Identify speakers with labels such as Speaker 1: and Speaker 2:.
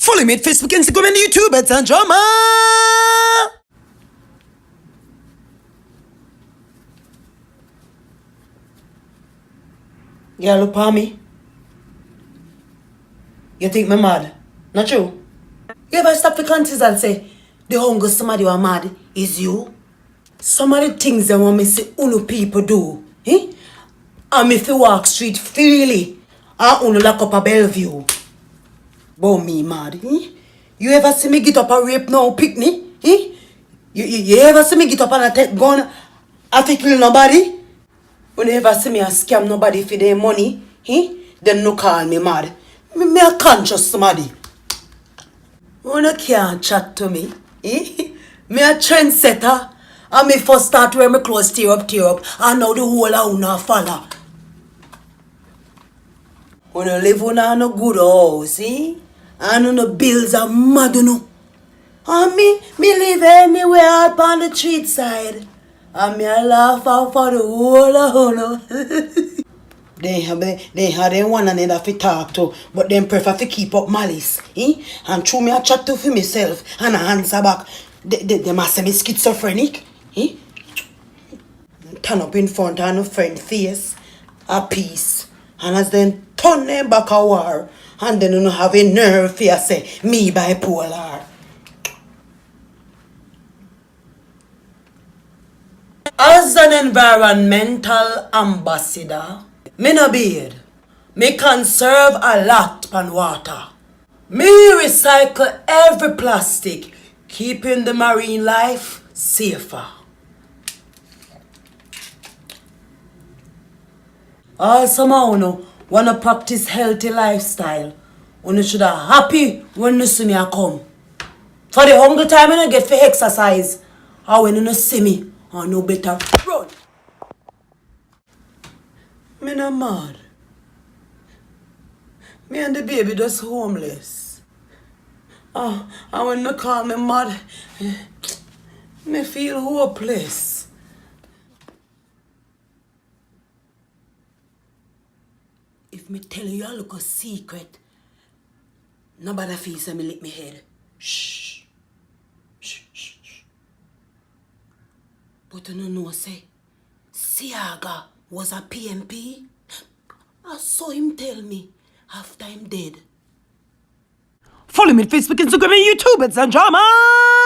Speaker 1: Follow me at Facebook, Instagram, and YouTube at Zandramah. Yeah, look at me. You think me mad? Not true? You ever stop for conscious and say, the hunger somebody who are mad is you? Some of the things that want me see unu people do, and if you walk street freely, and unu lock up a Bellevue. But me mad, You ever see me get up and rape no picnic, You ever see me get up and I take gun and to kill nobody? When you ever see me a scam nobody for their money, then no call me mad. Me a conscious somebody. You can't chat to me, Me a trendsetter. And me first start wear my clothes tear up, and now the whole of una follow. When you live on a good house, and on the bills are mad, And me live anywhere out on the street side. And me a laugh out for the whole of una. They have them one another to talk to, but them prefer to keep up malice, And through me a chat to for myself, and I answer back. They must say me schizophrenic, Turn up in front of no friend face, a peace, and as then turn them back a war, and then you know have a nerve for say me bipolar. As an environmental ambassador, me no beard. Me conserve a lot pan water. Me recycle every plastic, keeping the marine life safer. Also, you wanna practice healthy lifestyle. You should be happy when you see me come. For the hungry time, you get for exercise. Or when you see me, I know better run. Me not mad. Me and the baby just homeless. And when you call me mad, me feel hopeless. If me tell you a little secret, nobody feels me lick me head. Shh. Shh, shh, shh. But you don't know, say, Siaga was a PMP. I saw him tell me after I'm dead. Follow me on Facebook, Instagram, and YouTube at Zandramah.